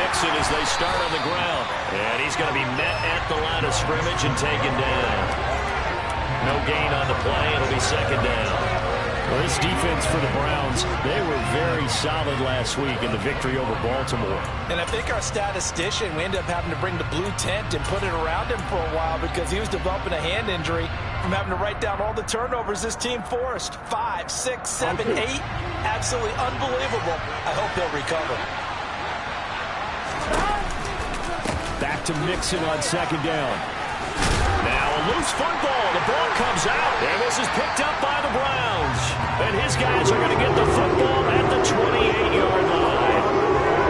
Mixon as they start on the ground. And he's going to be met at the line of scrimmage and taken down. No gain on the play. It'll be second down. Well, this defense for the Browns, they were very solid last week in the victory over Baltimore. And I think our statistician, we ended up having to bring the blue tent and put it around him for a while because he was developing a hand injury from having to write down all the turnovers this team forced. 5, 6, 7, 8. Absolutely unbelievable. I hope they'll recover. Back to Mixon on second down. Now a loose football. The ball comes out, and this is picked up by the Browns. And his guys are going to get the football at the 28-yard line.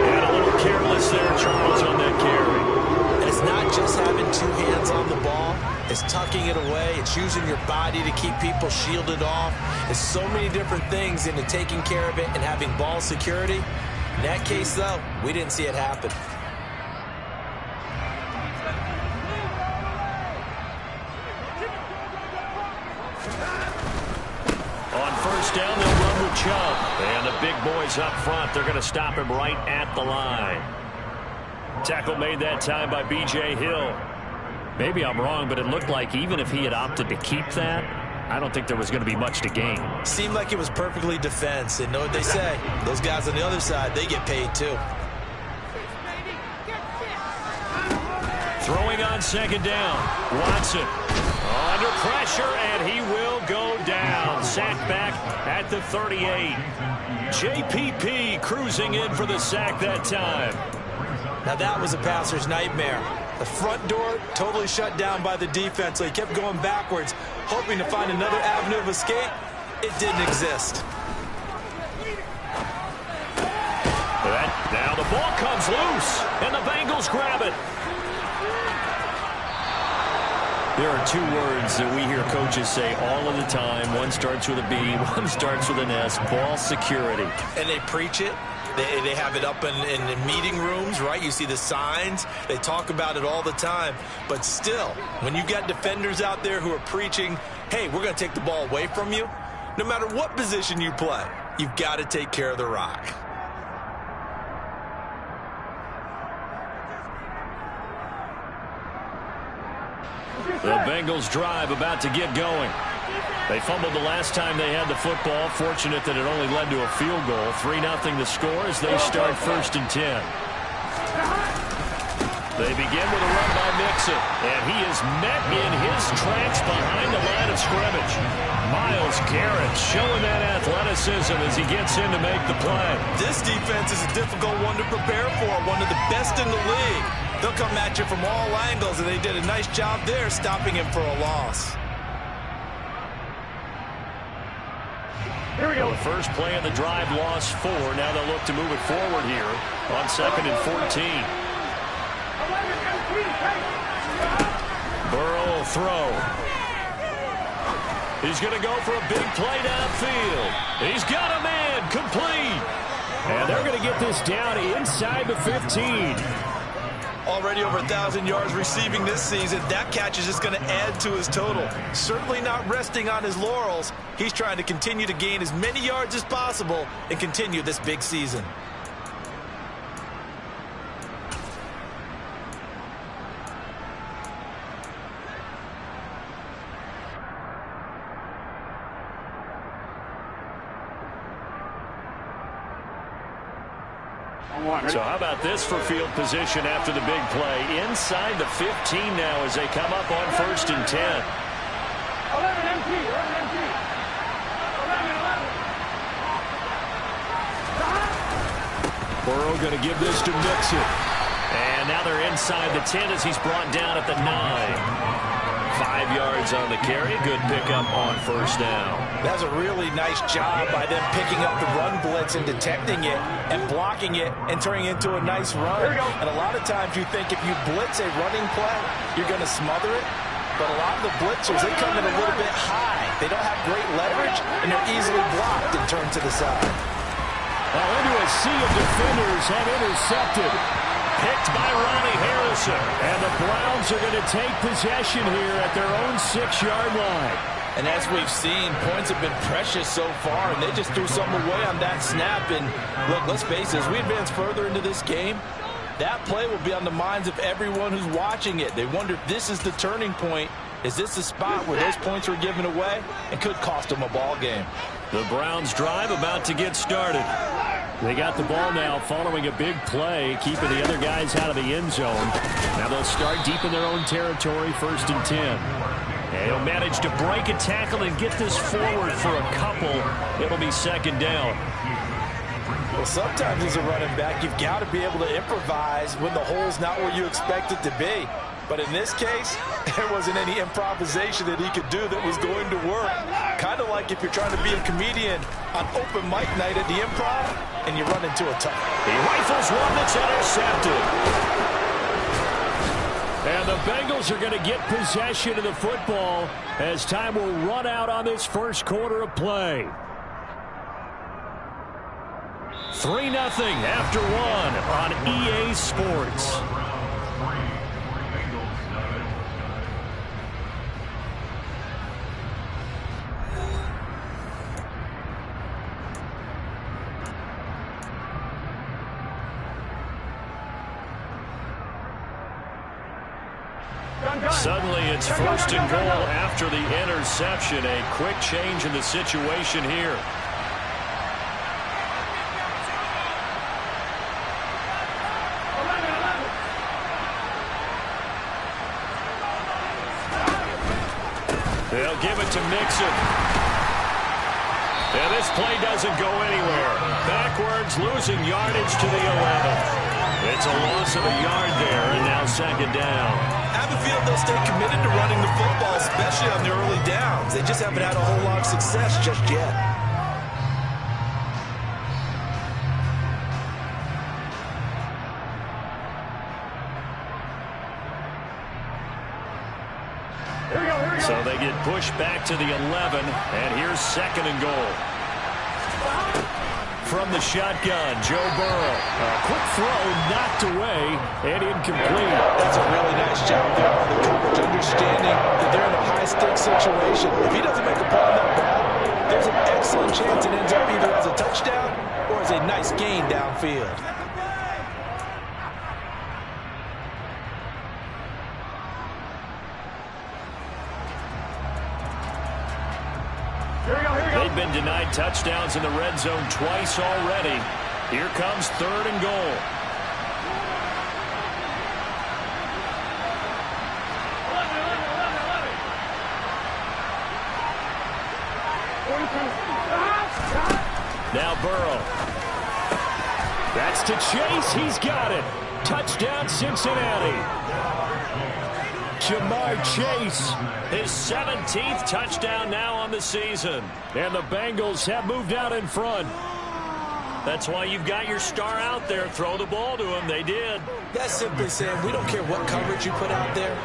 And a little careless there, Charles, on that carry. It's not just having two hands on the ball. It's tucking it away. It's using your body to keep people shielded off. It's so many different things into taking care of it and having ball security. In that case, though, we didn't see it happen. Down, they'll run with Chubb. And the big boys up front, they're going to stop him right at the line. Tackle made that time by B.J. Hill. Maybe I'm wrong, but it looked like even if he had opted to keep that, I don't think there was going to be much to gain. Seemed like it was perfectly defense. And know what they say? Those guys on the other side, they get paid too. Throwing on second down. Watson under pressure, and he will go down. Sacked back at the 38. JPP cruising in for the sack that time. Now that was a passer's nightmare. The front door totally shut down by the defense, so he kept going backwards, hoping to find another avenue of escape. It didn't exist. Now the ball comes loose, and the Bengals grab it. There are two words that we hear coaches say all of the time. One starts with a B, one starts with an S, ball security. And they preach it. They have it up in meeting rooms, right? You see the signs. They talk about it all the time. But still, when you got defenders out there who are preaching, hey, we're going to take the ball away from you, no matter what position you play, you've got to take care of the rock. The Bengals drive about to get going. They fumbled the last time they had the football. Fortunate that it only led to a field goal. 3-0 the score as they start 1st and 10. They begin with a run by Mixon, and he is met in his tracks behind the line of scrimmage. Myles Garrett showing that athleticism as he gets in to make the play. This defense is a difficult one to prepare for, one of the best in the league. They'll come at you from all angles, and they did a nice job there stopping him for a loss. Here we go. The first play of the drive lost 4. Now they'll look to move it forward here on 2nd and 14. Burrow will throw. He's going to go for a big play downfield. He's got a man complete. And they're going to get this down inside the 15. Already over 1,000 yards receiving this season. That catch is just going to add to his total. Certainly not resting on his laurels. He's trying to continue to gain as many yards as possible and continue this big season. So how about this for field position after the big play? Inside the 15 now as they come up on 1st and 10. Burrow going to give this to Mixon. And now they're inside the 10 as he's brought down at the 9. 5 yards on the carry. Good pickup on 1st down. That's a really nice job by them picking up the run blitz and detecting it and blocking it and turning it into a nice run. And a lot of times you think if you blitz a running play, you're going to smother it. But a lot of the blitzers, they come in a little bit high. They don't have great leverage, and they're easily blocked and turned to the side. Well, into a sea of defenders have intercepted. Picked by Ronnie Harrison. And the Browns are going to take possession here at their own 6-yard line. And as we've seen, points have been precious so far, and they just threw something away on that snap. And look, let's face it, as we advance further into this game, That play will be on the minds of everyone who's watching it. They wonder if this is the turning point. Is this the spot where those points were given away and could cost them a ball game? The Browns drive about to get started. They got the ball now following a big play, keeping the other guys out of the end zone. Now they'll start deep in their own territory, 1st and 10. And he'll manage to break a tackle and get this forward for a couple. It'll be 2nd down. Well, sometimes as a running back, you've got to be able to improvise when the hole's not where you expect it to be. But in this case, there wasn't any improvisation that he could do that was going to work. Kind of like if you're trying to be a comedian on open mic night at the Improv and you run into a tunnel. He rifles one that's intercepted. And the Bengals are going to get possession of the football as time will run out on this first quarter of play. 3-0 after 1 on EA Sports. Suddenly it's 1st and goal after the interception. A quick change in the situation here. They'll give it to Mixon. And this play doesn't go anywhere. Backwards, losing yardage to the 11. It's a loss of a yard there, and now 2nd down. I have a feeling they'll stay committed to running the football, especially on the early downs. They just haven't had a whole lot of success just yet. So they get pushed back to the 11, and here's 2nd and goal. From the shotgun, Joe Burrow. A quick throw knocked away and incomplete. That's a really nice job there on the coverage, understanding that they're in a high-stakes situation. If he doesn't make a play on that ball, there's an excellent chance it ends up either as a touchdown or as a nice gain downfield. They've been denied touchdowns in the red zone twice already. Here comes 3rd and goal. Now Burrow. That's to Chase. He's got it. Touchdown, Cincinnati. Jamar Chase, his 17th touchdown now on the season. And the Bengals have moved out in front. That's why you've got your star out there. Throw the ball to him. They did. That's simply saying we don't care what coverage you put out there.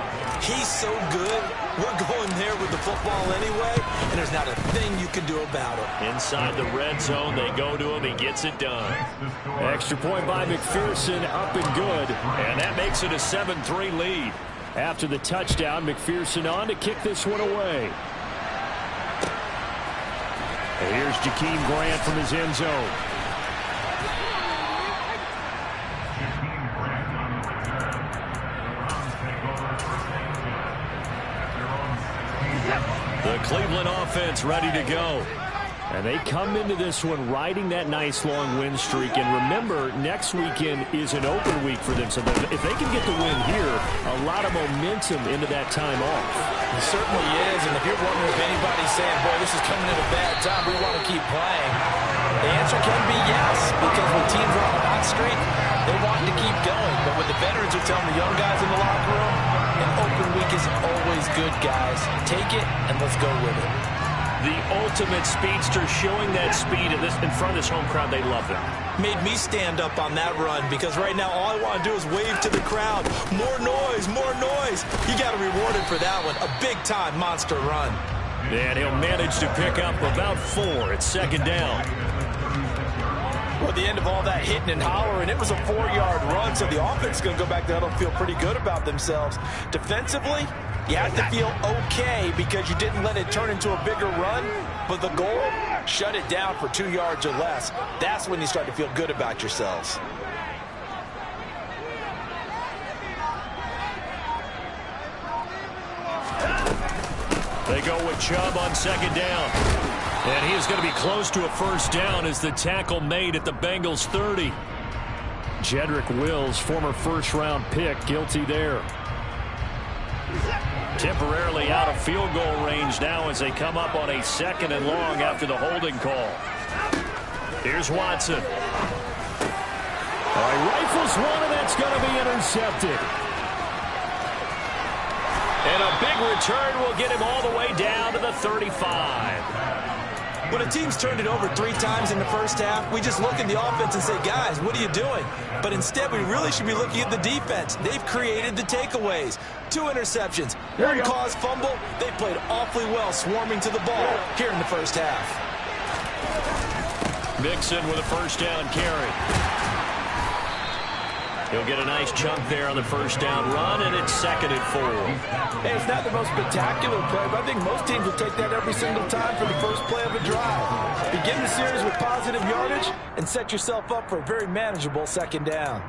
He's so good. We're going there with the football anyway, and there's not a thing you can do about it. Inside the red zone, they go to him. He gets it done. Extra point by McPherson, up and good. And that makes it a 7-3 lead. After the touchdown, McPherson on to kick this one away. And here's Jakeem Grant from his end zone. The Cleveland offense ready to go. And they come into this one riding that nice long win streak. And remember, next weekend is an open week for them. So if they can get the win here, a lot of momentum into that time off. It certainly is. And if you're wondering if anybody's saying, boy, this is coming at a bad time, we want to keep playing, the answer can be yes. Because when teams are on a hot streak, they want to keep going. But what the veterans are telling the young guys in the locker room, an open week is always good, guys. Take it and let's go with it. The ultimate speedster, showing that speed in front of this home crowd. They love it. Made me stand up on that run because right now all I want to do is wave to the crowd. More noise, more noise. You got to reward him for that one. A big-time monster run. And he'll manage to pick up about 4 at 2nd down. Well, at the end of all that hitting and hollering, it was a 4-yard run, so the offense is going to go back there and feel pretty good about themselves. Defensively, you have to feel okay because you didn't let it turn into a bigger run, but the goal, shut it down for 2 yards or less. That's when you start to feel good about yourselves. They go with Chubb on second down. And he is going to be close to a first down as the tackle made at the Bengals 30. Jedrick Wills, former first-round pick, guilty there. Temporarily out of field goal range now as they come up on a 2nd and long after the holding call. Here's Watson. All right, rifles one, and that's going to be intercepted. And a big return will get him all the way down to the 35. When a team's turned it over 3 times in the first half, we just look at the offense and say, guys, what are you doing? But instead, we really should be looking at the defense. They've created the takeaways. 2 interceptions, 1 caused fumble. They played awfully well swarming to the ball here in the first half. Mixon with a first down carry. He'll get a nice chunk there on the first down run, and it's 2nd and 4. Hey, it's not the most spectacular play, but I think most teams will take that every single time for the first play of a drive. Begin the series with positive yardage and set yourself up for a very manageable 2nd down.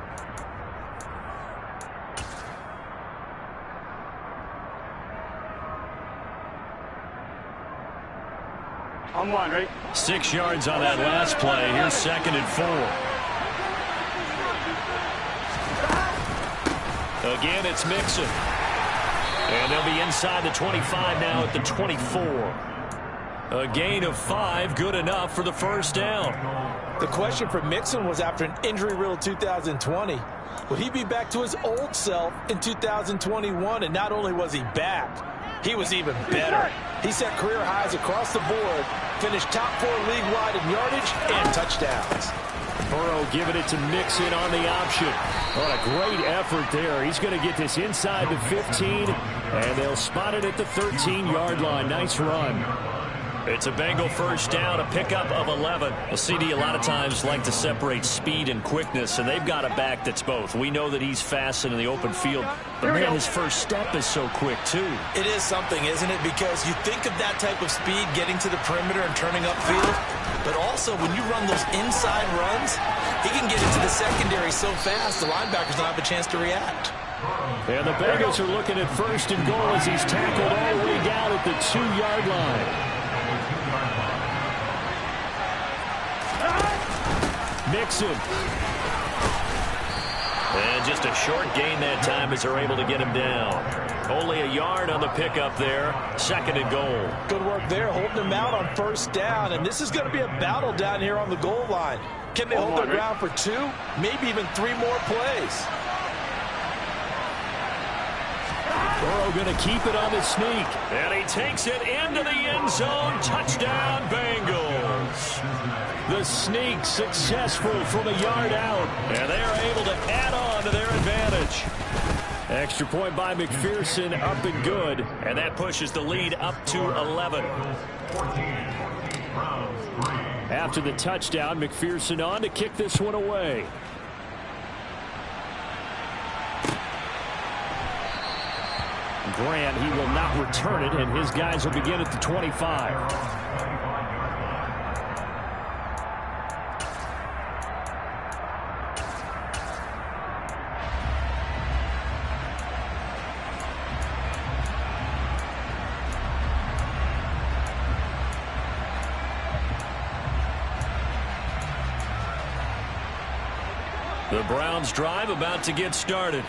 On 1, right? 6 yards on that last play. Here's 2nd and 4. Again, it's Mixon. And they'll be inside the 25 now at the 24. A gain of 5, good enough for the first down. The question for Mixon was after an injury-riddled 2020, would he be back to his old self in 2021? And not only was he back, he was even better. He set career highs across the board, finished top 4 league-wide in yardage and touchdowns. Burrow giving it to Mixon on the option. What a great effort there. He's going to get this inside the 15, and they'll spot it at the 13-yard line. Nice run. It's a Bengal first down, a pickup of 11. Well, CD a lot of times like to separate speed and quickness, and they've got a back that's both. We know that he's fast in the open field, but man, his first step is so quick, too. It is something, isn't it? Because you think of that type of speed getting to the perimeter and turning upfield, but also when you run those inside runs, he can get into the secondary so fast the linebackers don't have a chance to react. And the Bengals are looking at 1st and goal as he's tackled all the way down at the 2-yard line. Mixon. And just a short gain that time as they're able to get him down. Only a yard on the pickup there. 2nd and goal. Good work there, holding him out on first down. And this is going to be a battle down here on the goal line. Can they hold their ground for 2, maybe even 3 more plays? Burrow going to keep it on the sneak. And he takes it into the end zone. Touchdown, Bengals. The sneak successful from a yard out. And they are able to add on to their advantage. Extra point by McPherson, up and good. And that pushes the lead up to 11. After the touchdown, McPherson on to kick this one away. Grant, he will not return it, and his guys will begin at the 25. The Browns drive about to get started.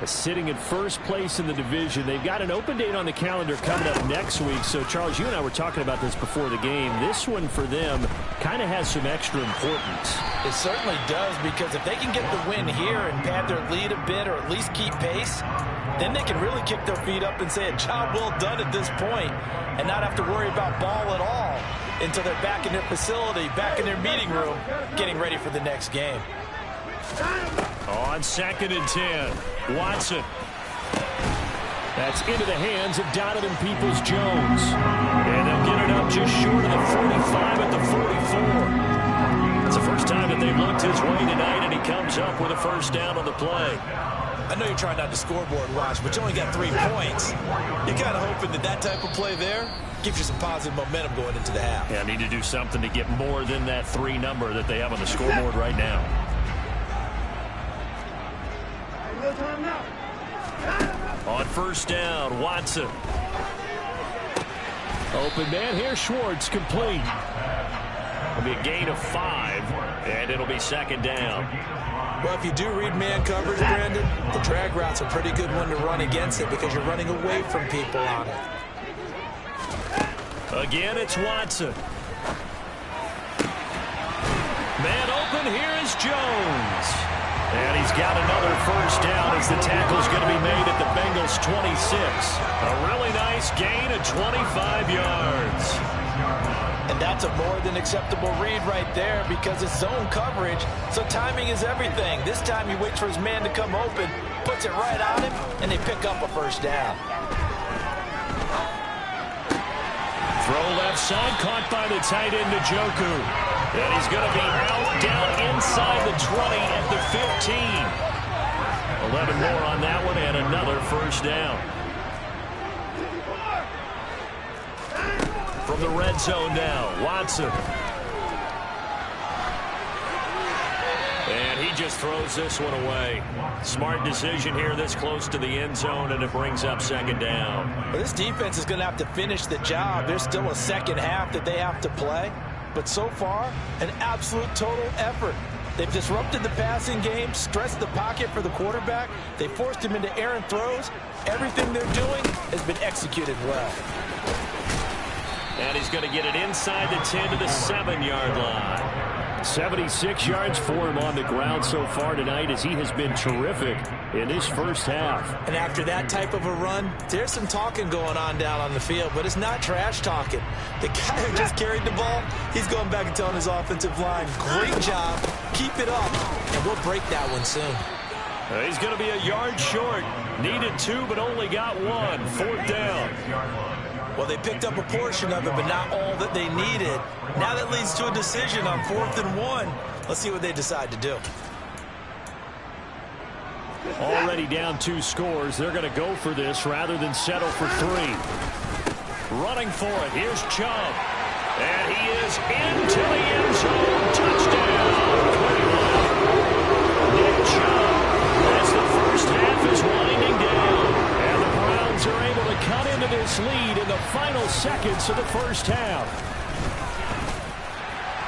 Sitting in first place in the division. They've got an open date on the calendar coming up next week. So, Charles, you and I were talking about this before the game. This one for them kind of has some extra importance. It certainly does, because if they can get the win here and pad their lead a bit or at least keep pace, then they can really kick their feet up and say a job well done at this point and not have to worry about ball at all until they're back in their facility, back in their meeting room, getting ready for the next game. On 2nd and 10, Watson. That's into the hands of Donovan Peoples-Jones. And they'll get it up just short of the 45 at the 44. It's the first time that they've looked his way tonight, and he comes up with a first down on the play. I know you're trying not to scoreboard watch, but you only got 3 points. You're kind of hoping that type of play there gives you some positive momentum going into the half. Yeah, need to do something to get more than that 3 number that they have on the scoreboard right now. On first down, Watson. Open man here, Schwartz, complete. It'll be a gain of 5, and it'll be second down. Well, if you do read man coverage, Brandon, the drag route's a pretty good one to run against it because you're running away from people on it. Again, it's Watson. Man open, here is Jones. And he's got another first down as the tackle's going to be made at the Bengals' 26. A really nice gain of 25 yards. And that's a more than acceptable read right there because it's zone coverage, so timing is everything. This time he waits for his man to come open, puts it right on him, and they pick up a first down. Throw left side, caught by the tight end, Njoku. And he's going to be out down inside the 20 at the 15. 11 more on that one and another first down. From the red zone now, Watson. And he just throws this one away. Smart decision here this close to the end zone, and it brings up second down. Well, this defense is going to have to finish the job. There's still a second half that they have to play. But so far, an absolute total effort. They've disrupted the passing game, stressed the pocket for the quarterback. They forced him into errant throws. Everything they're doing has been executed well. And he's going to get it inside the 10 to the 7-yard line. 76 yards for him on the ground so far tonight as he has been terrific in his first half. And after that type of a run, there's some talking going on down on the field, but it's not trash talking. The guy who just carried the ball, he's going back and telling his offensive line, great job, keep it up, and we'll break that one soon. He's going to be a yard short. Needed 2, but only got 1. 4th down. Well, they picked up a portion of it, but not all that they needed. Now that leads to a decision on 4th and 1. Let's see what they decide to do. Already down 2 scores. They're going to go for this rather than settle for 3. Running for it. Here's Chubb. And he is into the end zone. Touchdown. Nick Chubb as the first half is winding down. And the Browns are able to cut into this lead in the final seconds of the first half.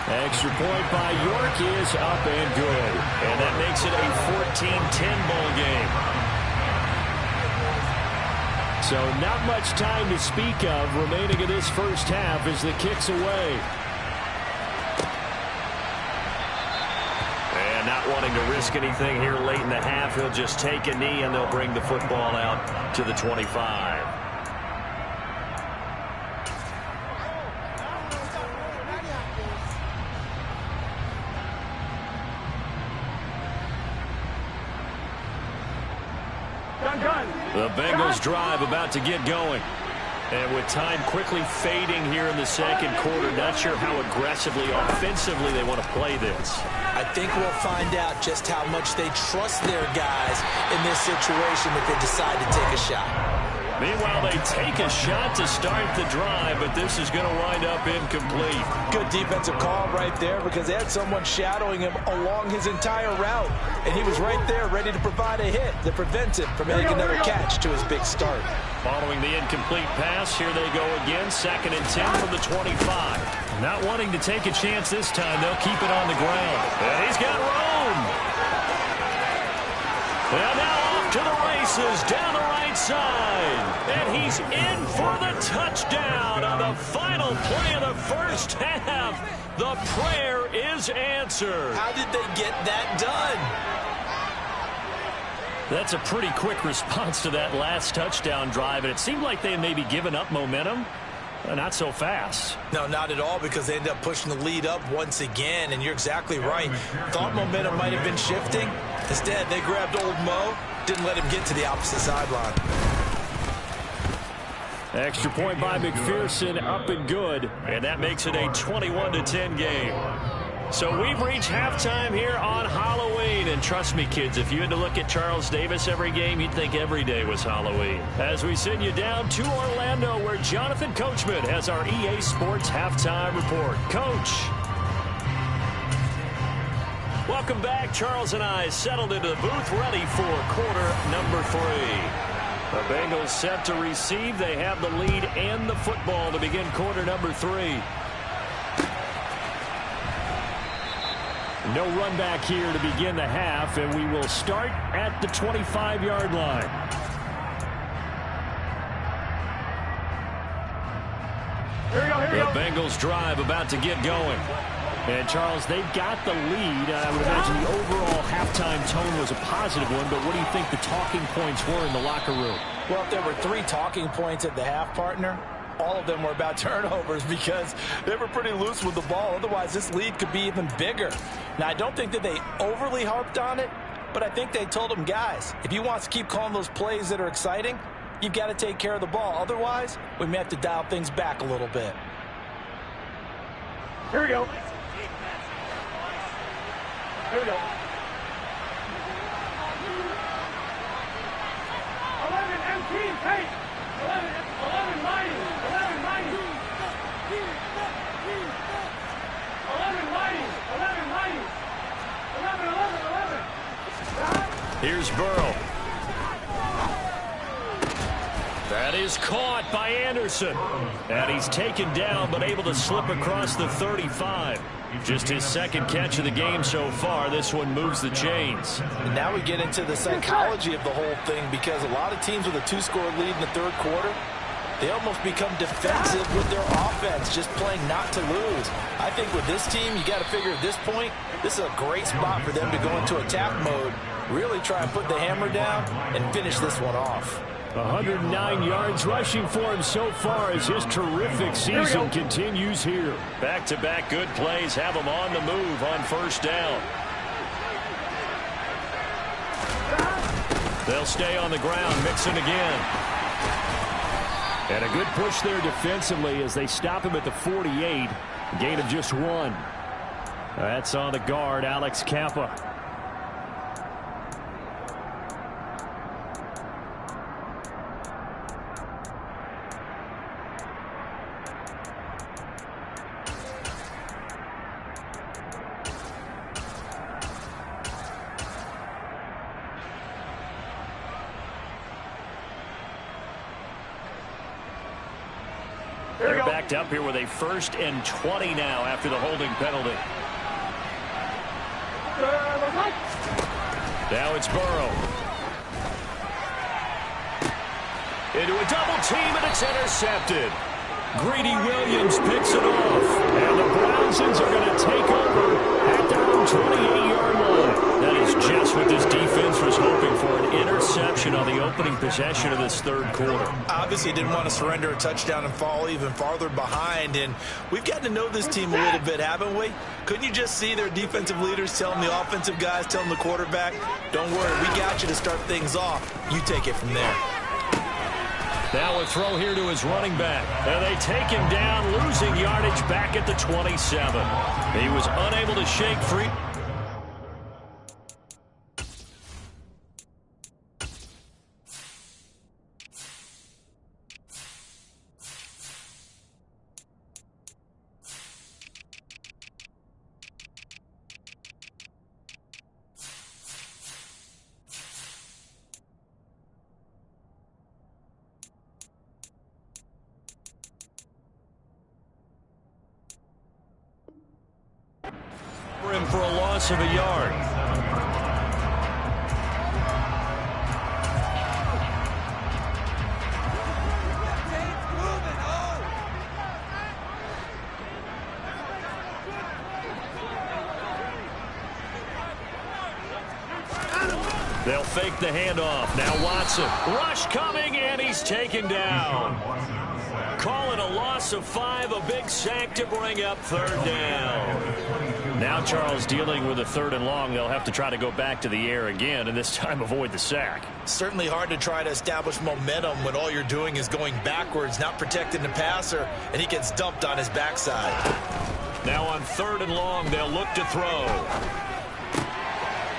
Extra point by York is up and good. And that makes it a 14-10 ball game. So not much time to speak of remaining in this first half as the kick's away. And not wanting to risk anything here late in the half, he'll just take a knee and they'll bring the football out to the 25. The Bengals drive about to get going. And with time quickly fading here in the second quarter, not sure how aggressively, offensively they want to play this. I think we'll find out just how much they trust their guys in this situation if they decide to take a shot. Meanwhile, they take a shot to start the drive, but this is going to wind up incomplete. Good defensive call right there because they had someone shadowing him along his entire route, and he was right there ready to provide a hit that prevents him from making another catch to his big start. Following the incomplete pass, here they go again, 2nd and 10 from the 25. Not wanting to take a chance this time, they'll keep it on the ground. And he's got room. And now off to the races down the right side. And he's in for the touchdown on the final play of the first half. The prayer is answered. How did they get that done? That's a pretty quick response to that last touchdown drive, and it seemed like they had maybe given up momentum. Not so fast. No, not at all, because they ended up pushing the lead up once again, and you're exactly right. Thought momentum might have been shifting. Instead, they grabbed old Mo, didn't let him get to the opposite sideline. Extra point by McPherson, up and good, and that makes it a 21-10 game. So we've reached halftime here on Halloween, and trust me, kids, if you had to look at Charles Davis every game, you'd think every day was Halloween. As we send you down to Orlando, where Jonathan Coachman has our EA Sports Halftime Report. Coach. Welcome back. Charles and I settled into the booth, ready for quarter number 3. The Bengals set to receive. They have the lead and the football to begin quarter number 3. No run back here to begin the half, and we will start at the 25-yard line. The Bengals drive about to get going. And, Charles, they've got the lead. I would imagine the overall halftime tone was a positive one, but what do you think the talking points were in the locker room? Well, if there were 3 talking points at the half, partner, all of them were about turnovers because they were pretty loose with the ball. Otherwise, this lead could be even bigger. Now, I don't think that they overly harped on it, but I think they told them, guys, if you want to keep calling those plays that are exciting, you've got to take care of the ball. Otherwise, we may have to dial things back a little bit. Here we go. Here we go. 11 MT pace. 11 mighty. 11 mighty. 11 mighty. 11 mighty. 11. Here's Burrow. That is caught by Anderson. And he's taken down but able to slip across the 35. Just his second catch of the game so far. This one moves the chains. And now we get into the psychology of the whole thing because a lot of teams with a 2-score lead in the third quarter, they almost become defensive with their offense, just playing not to lose. I think with this team, you got to figure at this point, this is a great spot for them to go into attack mode, really try and put the hammer down and finish this one off. 109 yards rushing for him so far as his terrific season continues here. Back-to-back good plays have him on the move on first down. They'll stay on the ground, Mixon again. And a good push there defensively as they stop him at the 48. Gain of just 1. That's on the guard, Alex Kappa. They're backed up here with a 1st and 20 now after the holding penalty. Now it's Burrow. Into a double team, and it's intercepted. Greedy Williams picks it off. And the Brownsons are going to take over at their own 28-yard line. That is just what this defense was hoping for, an interception on the opening possession of this third quarter. Obviously didn't want to surrender a touchdown and fall even farther behind. And we've gotten to know this team a little bit, haven't we? Couldn't you just see their defensive leaders telling the offensive guys, telling the quarterback, don't worry, we got you to start things off. You take it from there. Now a throw here to his running back. And they take him down, losing yardage back at the 27. He was unable to shake free. Him for a loss of a yard. They'll fake the handoff. Now Watson. Rush coming, and he's taken down. Call it a loss of 5, a big sack to bring up third down. Now Charles dealing with a 3rd and long. They'll have to try to go back to the air again, and this time avoid the sack. Certainly hard to try to establish momentum when all you're doing is going backwards, not protecting the passer, and he gets dumped on his backside. Now on 3rd and long, they'll look to throw.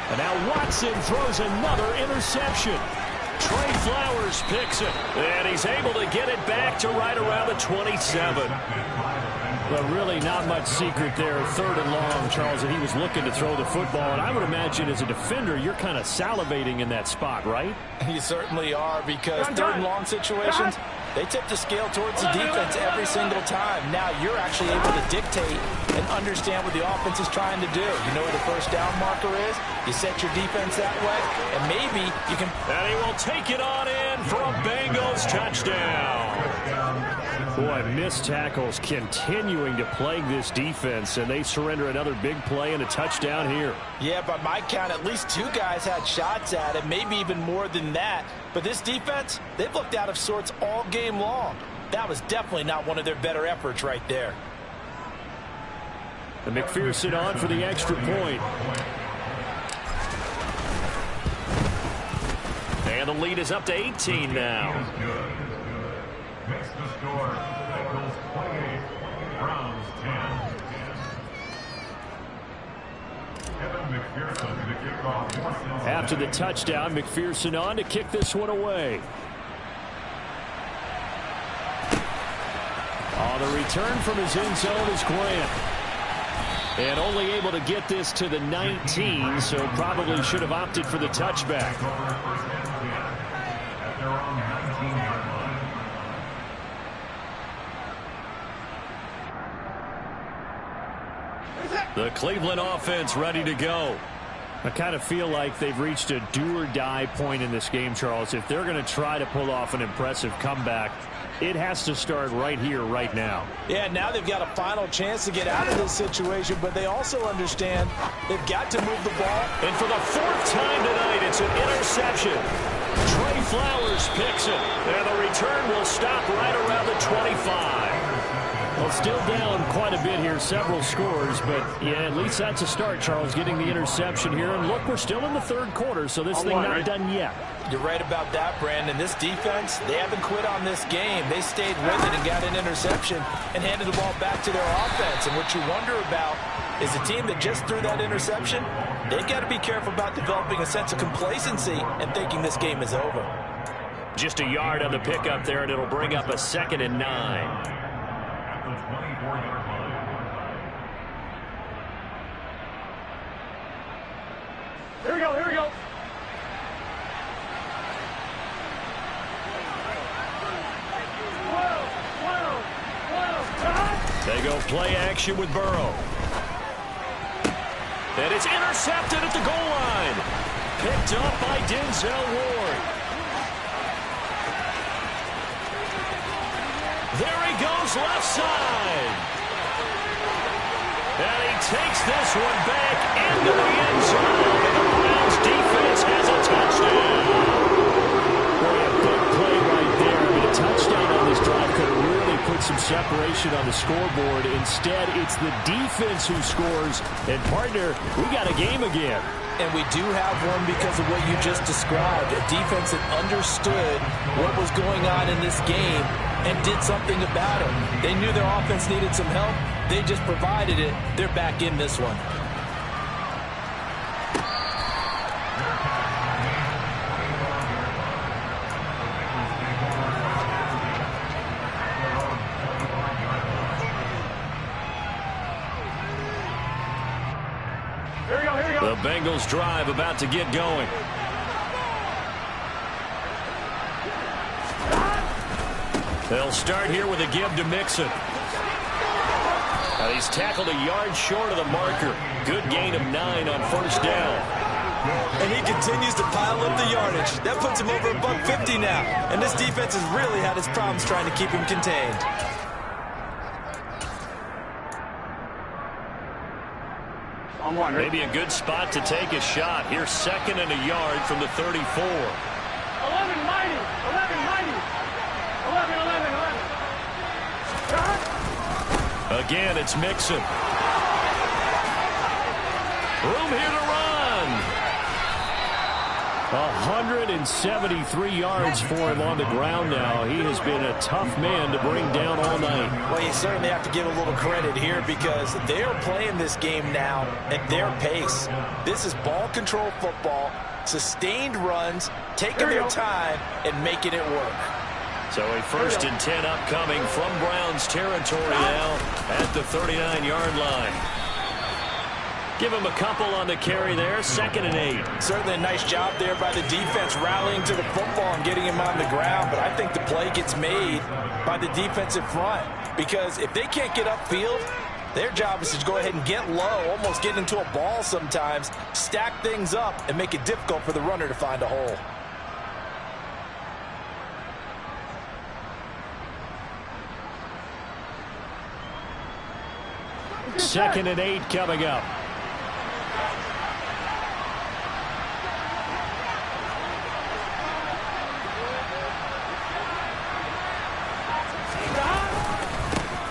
And now Watson throws another interception. Trey Flowers picks it, and he's able to get it back to right around the 27. Well, really not much secret there. 3rd and long, Charles, and he was looking to throw the football. And I would imagine as a defender, you're kind of salivating in that spot, right? You certainly are, because 3rd and long situations, they tip the scale towards the defense every single time. Now you're actually able to dictate and understand what the offense is trying to do. You know where the first down marker is. You set your defense that way, and maybe you can... And he will take it on in for a Bengals touchdown. Boy, missed tackles continuing to plague this defense, and they surrender another big play and a touchdown here. Yeah, by my count, at least 2 guys had shots at it, maybe even more than that. But this defense, they've looked out of sorts all game long. That was definitely not one of their better efforts right there. And McPherson on for the extra point. And the lead is up to 18 now. Makes the score. Bengals 28, Browns 10. Kevin McPherson to kick off. After the touchdown, McPherson on to kick this one away. The return from his end zone is Grant. And only able to get this to the 19, so probably should have opted for the touchback. At their own 19-yard line. The Cleveland offense ready to go. I kind of feel like they've reached a do-or-die point in this game, Charles. If they're going to try to pull off an impressive comeback, it has to start right here, right now. Yeah, now they've got a final chance to get out of this situation, but they also understand they've got to move the ball. And for the 4th time tonight, it's an interception. Trey Flowers picks it, and the return will stop right around the 25. Well, still down quite a bit here, several scores, but yeah, at least that's a start, Charles, getting the interception here. And look, we're still in the 3rd quarter, so this thing not done yet. You're right about that, Brandon. This defense, they haven't quit on this game. They stayed with it and got an interception and handed the ball back to their offense. And what you wonder about is a team that just threw that interception, they've got to be careful about developing a sense of complacency and thinking this game is over. Just a yard on the pickup there, and it'll bring up a 2nd and 9. The 24-yard line. Here we go, here we go. They go play action with Burrow. And it's intercepted at the goal line. Picked up by Denzel Ward. There he goes, left side. And he takes this one back into the end zone. And the Browns defense has a touchdown. Boy, a big play right there. I mean, a touchdown on this drive could have really put some separation on the scoreboard. Instead, it's the defense who scores. And, partner, we got a game again. And we do have one because of what you just described. A defense that understood what was going on in this game and did something about it. They knew their offense needed some help. They just provided it. They're back in this one. Here we go, here we go. The Bengals drive about to get going. They'll start here with a give to Mixon. Now he's tackled a yard short of the marker. Good gain of 9 on first down. And he continues to pile up the yardage. That puts him over $150 now. And this defense has really had its problems trying to keep him contained. Maybe a good spot to take a shot. Here's 2nd and a yard from the 34. 11 mighty, 11 mighty, 11, 11, 11. Again, it's Mixon. Room here to run. 173 yards for him on the ground now. He has been a tough man to bring down all night. Well, you certainly have to give a little credit here because they're playing this game now at their pace. This is ball control football, sustained runs, taking their time and making it work. So a 1st and 10 upcoming from Browns territory now at the 39-yard line. Give him a couple on the carry there. 2nd and 8. Certainly a nice job there by the defense rallying to the football and getting him on the ground. But I think the play gets made by the defensive front, because if they can't get upfield, their job is to go ahead and get low, almost get into a ball sometimes, stack things up, and make it difficult for the runner to find a hole. 2nd and 8 coming up.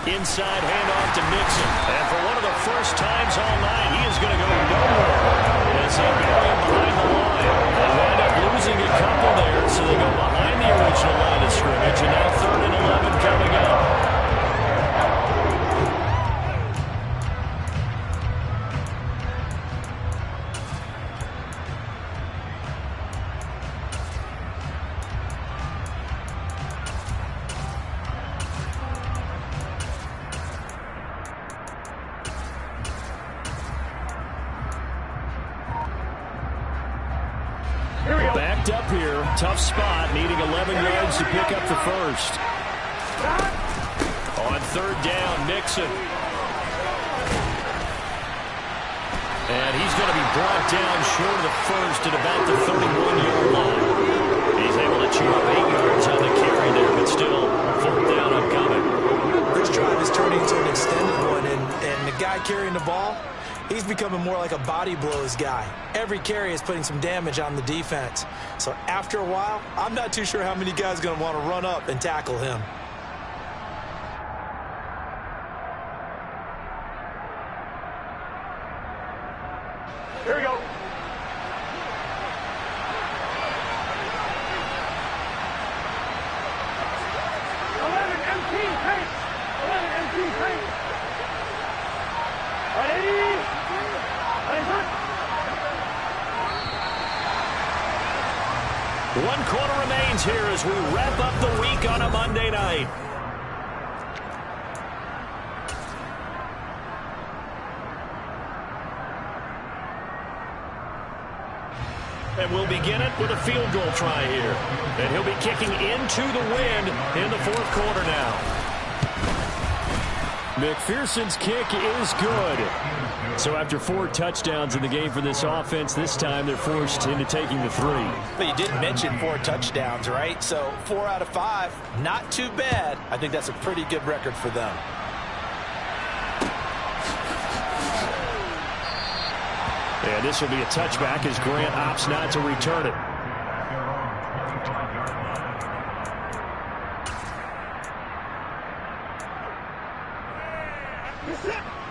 Inside handoff to Mixon. And for one of the first times all night, he is going to go nowhere as they bury him behind the line. They wind up losing a couple there, so they go behind the original line of scrimmage, and now 3rd and 11 coming up. Backed up here, tough spot, needing 11 yards to pick up the first. On 3rd down, Mixon. And he's going to be brought down short of the first at about the 31-yard line. He's able to chew up 8 yards on the carry there, but still 4th down upcoming. This drive is turning into an extended one, and the guy carrying the ball, he's becoming more like a body blows guy. Every carry is putting some damage on the defense. So after a while, I'm not too sure how many guys are going to want to run up and tackle him. Here we go. 11 MT paint. 11 MT paint. Ready? One quarter remains here as we wrap up the week on a Monday night. And we'll begin it with a field goal try here. And he'll be kicking into the wind in the 4th quarter now. McPherson's kick is good. So after 4 touchdowns in the game for this offense, this time they're forced into taking the 3. But you did mention 4 touchdowns, right? So 4 out of 5, not too bad. I think that's a pretty good record for them. And this will be a touchback as Grant opts not to return it.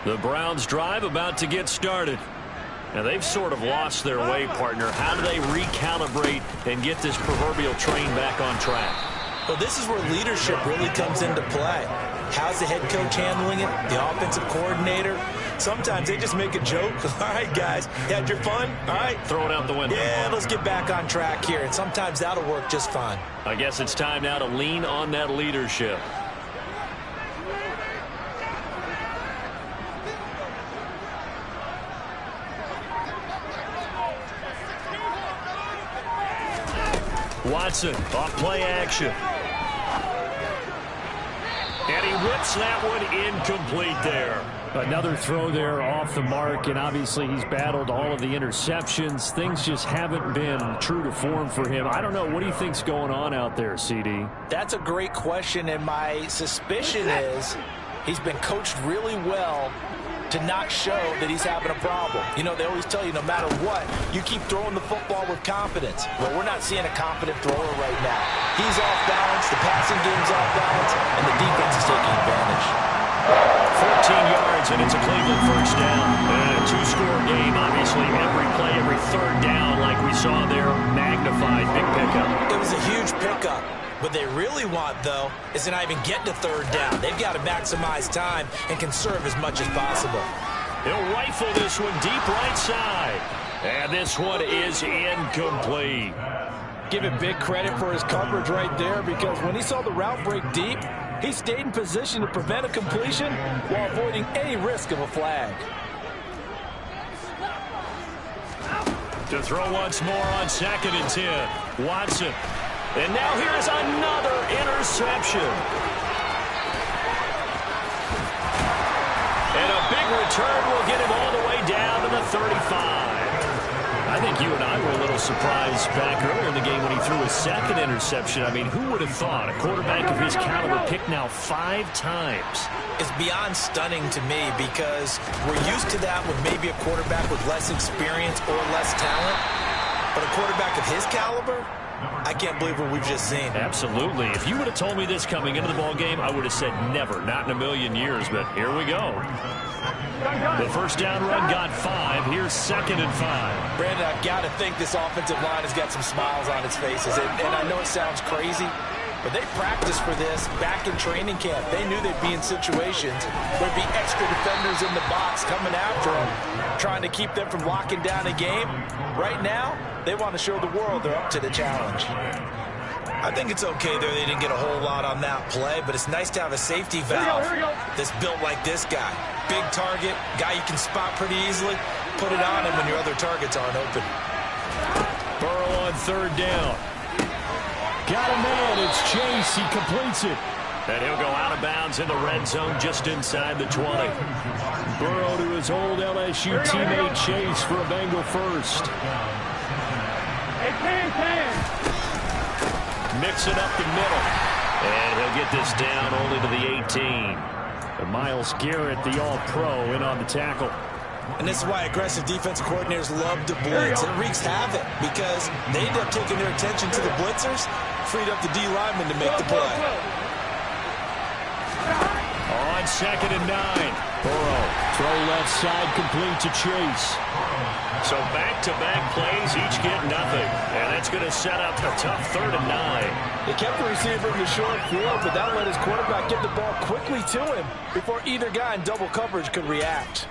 The Browns drive about to get started. Now they've sort of lost their way, partner. How do they recalibrate and get this proverbial train back on track? Well, this is where leadership really comes into play. How's the head coach handling it? The offensive coordinator? Sometimes they just make a joke. All right, guys, you had your fun? All right. Throw it out the window. Yeah, let's get back on track here. And sometimes that'll work just fine. I guess it's time now to lean on that leadership. Watson off play action. And he whips that one incomplete there. Another throw there off the mark, and obviously he's battled all of the interceptions. Things just haven't been true to form for him. I don't know. What do you think's going on out there, CD? That's a great question, and my suspicion is he's been coached really well to not show that he's having a problem. You know, they always tell you no matter what, you keep throwing the football with confidence. Well, we're not seeing a confident thrower right now. He's off balance, the passing game's off balance, and the defense is taking advantage. 14 yards, and it's a Cleveland first down. And a 2-score game, obviously. Every play, every 3rd down, like we saw there, magnified. Big pickup. It was a huge pickup. What they really want, though, is to not even get to 3rd down. They've got to maximize time and conserve as much as possible. He'll rifle this one deep right side. And this one is incomplete. give him big credit for his coverage right there, because when he saw the route break deep, he stayed in position to prevent a completion while avoiding any risk of a flag. To throw once more on 2nd and 10. Watson. And now here's another interception. And a big return will get him all the way down to the 35. I think you and I were a little surprised back earlier in the game when he threw his 2nd interception. I mean, who would have thought a quarterback of his caliber picked now 5 times? It's beyond stunning to me, because we're used to that with maybe a quarterback with less experience or less talent. But a quarterback of his caliber, I can't believe what we've just seen. Absolutely. If you would have told me this coming into the ball game, I would have said never, not in a million years. But here we go. The first down run got 5. Here's 2nd and 5. Brandon, I've got to think this offensive line has got some smiles on its faces. And I know it sounds crazy, but they practiced for this back in training camp. They knew they'd be in situations where there'd be extra defenders in the box coming after them, trying to keep them from locking down a game. Right now, they want to show the world they're up to the challenge. I think it's okay there. They didn't get a whole lot on that play, but it's nice to have a safety valve that's built like this guy. Big target, guy you can spot pretty easily. Put it on him when your other targets aren't open. Burrow on 3rd down. Got a man. It's Chase. He completes it. And he'll go out of bounds in the red zone just inside the 20. Burrow to his old LSU teammate Chase for a Bengal first. Mix it up the middle. And he'll get this down only to the 18. And Myles Garrett, the All-Pro, in on the tackle. And this is why aggressive defensive coordinators love to blitz. It wreaks havoc because they end up taking their attention to the blitzers, freed up the D lineman to make the play. On 2nd and 9. Burrow, throw left side, complete to Chase. So back-to-back plays, each get nothing. And that's going to set up a tough 3rd and 9. They kept the receiver in the short field, but that let his quarterback get the ball quickly to him before either guy in double coverage could react.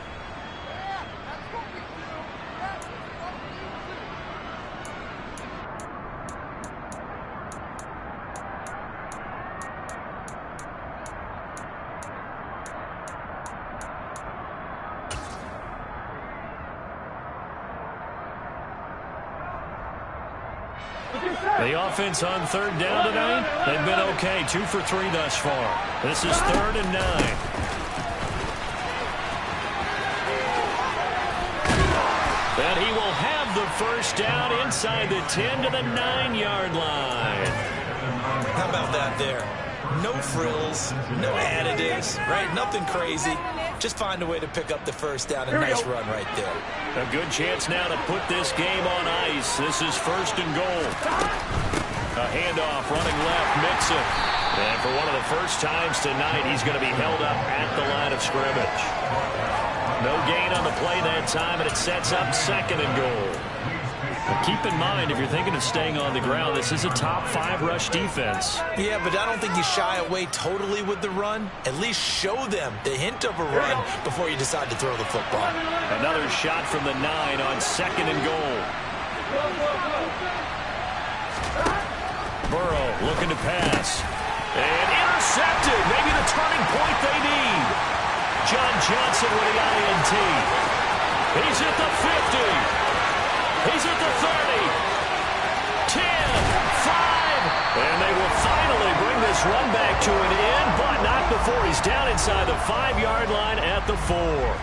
The offense on 3rd down tonight, they've been okay. 2 for 3 thus far. This is 3rd and 9. And he will have the first down inside the 10 to the 9-yard line. How about that there? No frills, no additives, right? Nothing crazy. Just find a way to pick up the first down. A nice run right there. A good chance now to put this game on ice. This is 1st and goal. A handoff running left, Mixon. And for one of the first times tonight, he's going to be held up at the line of scrimmage. No gain on the play that time, and it sets up 2nd and goal. Keep in mind, if you're thinking of staying on the ground, this is a top 5 rush defense. Yeah, but I don't think you shy away totally with the run. At least show them the hint of a run before you decide to throw the football. Another shot from the 9 on 2nd and goal. Burrow looking to pass. And intercepted. Maybe the turning point they need. John Johnson with the INT. He's at the 50. He's at the 30, 10, 5, and they will finally bring this run back to an end, but not before he's down inside the 5-yard line at the 4.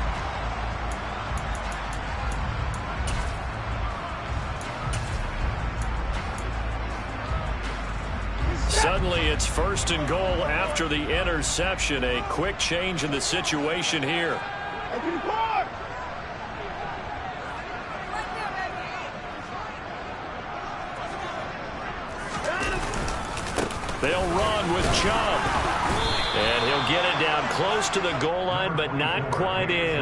Suddenly it's 1st and goal after the interception. A quick change in the situation here. They'll run with Chubb. And he'll get it down close to the goal line, but not quite in.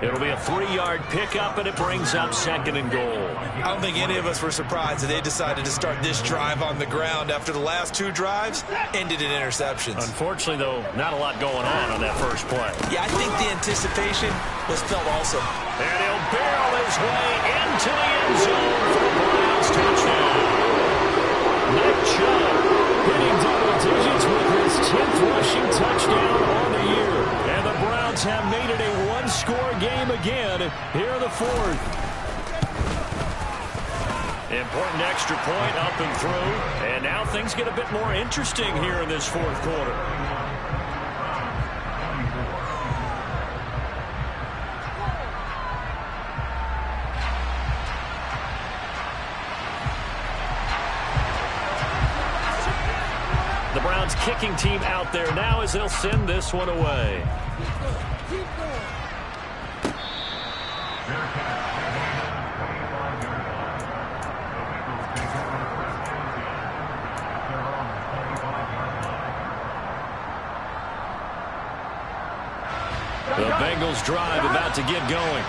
It'll be a 3-yard pickup, and it brings up 2nd and goal. I don't think any of us were surprised that they decided to start this drive on the ground after the last 2 drives ended in interceptions. Unfortunately, though, not a lot going on that first play. Yeah, I think the anticipation was felt also. And he'll barrel his way into the end zone for the Browns touchdown. Chubb hitting double digits with his 10th rushing touchdown on the year. And the Browns have made it a one-score game again here in the fourth. Important extra point up and through. And now things get a bit more interesting here in this fourth quarter. The Browns kicking team out there now as they'll send this one away. The Bengals drive about to get going.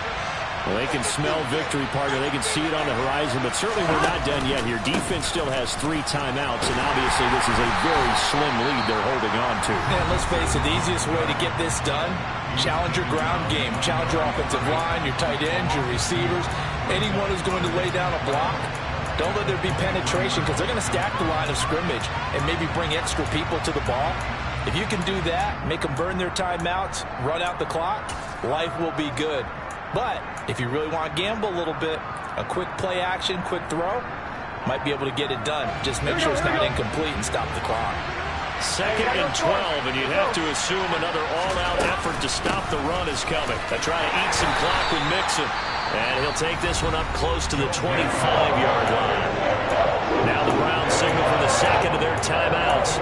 Well, they can smell victory, partner. They can see it on the horizon, but certainly we're not done yet here. Defense still has 3 timeouts, and obviously this is a very slim lead they're holding on to. And let's face it, the easiest way to get this done, challenge your ground game. Challenge your offensive line, your tight ends, your receivers, anyone who's going to lay down a block. Don't let there be penetration because they're going to stack the line of scrimmage and maybe bring extra people to the ball. If you can do that, make them burn their timeouts, run out the clock, life will be good. But if you really want to gamble a little bit, a quick play action, quick throw, might be able to get it done. Just make sure it's not incomplete and stop the clock. 2nd and 12, and you'd have to assume another all-out effort to stop the run is coming. They try to eat some clock with Mixon. And he'll take this one up close to the 25-yard line. Now the Browns signal for the second of their timeouts,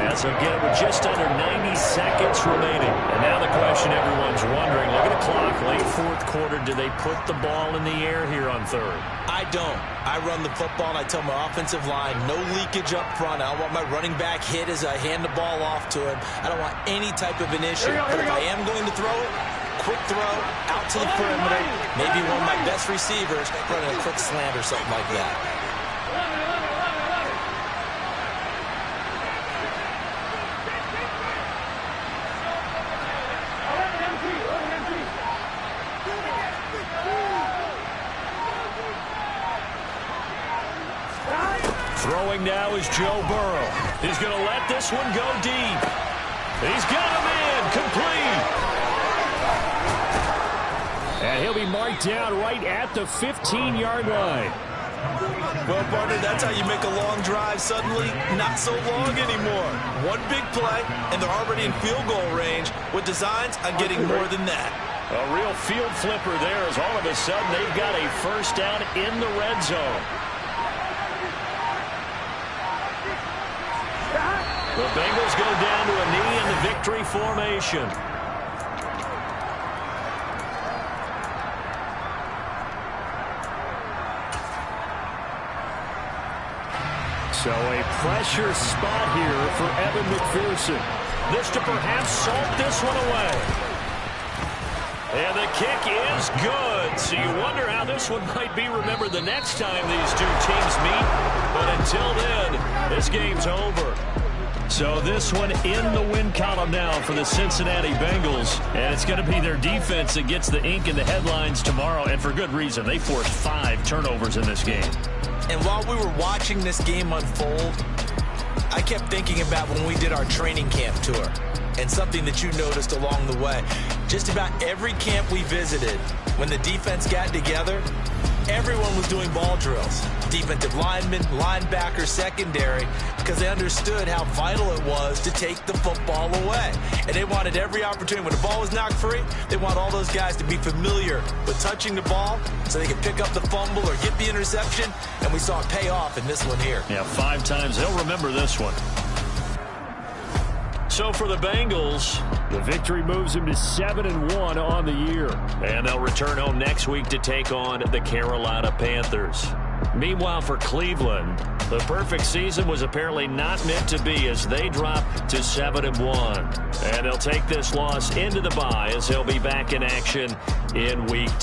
as they'll get it with just under 90 seconds remaining. And now the question everyone's wondering, look at the clock, late fourth quarter, do they put the ball in the air here on third? I don't. I run the football, and I tell my offensive line, no leakage up front. I don't want my running back hit as I hand the ball off to him. I don't want any type of an issue. But if I am going to throw it, quick throw, out to the perimeter, maybe one of my best receivers running a quick slant or something like that. Throwing now is Joe Burrow. He's going to let this one go deep. He's got him in, complete. And he'll be marked down right at the 15-yard line. Well, partner, that's how you make a long drive suddenly not so long anymore. One big play, and they're already in field goal range with designs on getting more than that. A real field flipper there as all of a sudden they've got a first down in the red zone. The Bengals go down to a knee in the victory formation. So a pressure spot here for Evan McPherson. This to perhaps salt this one away. And the kick is good. So you wonder how this one might be remembered the next time these two teams meet. But until then, this game's over. So this one in the win column now for the Cincinnati Bengals. And it's going to be their defense that gets the ink in the headlines tomorrow. And for good reason. They forced 5 turnovers in this game. And while we were watching this game unfold, I kept thinking about when we did our training camp tour and something that you noticed along the way. Just about every camp we visited, when the defense got together, everyone was doing ball drills. Defensive linemen, linebackers, secondary, because they understood how vital it was to take the football away. And they wanted every opportunity. When the ball was knocked free, they want all those guys to be familiar with touching the ball so they could pick up the fumble or get the interception. And we saw it pay off in this one here. Yeah, 5 times. They'll remember this one. So for the Bengals, the victory moves them to 7-1 on the year. And they'll return home next week to take on the Carolina Panthers. Meanwhile, for Cleveland, the perfect season was apparently not meant to be as they drop to 7-1. And they'll take this loss into the bye as they'll be back in action in week 2.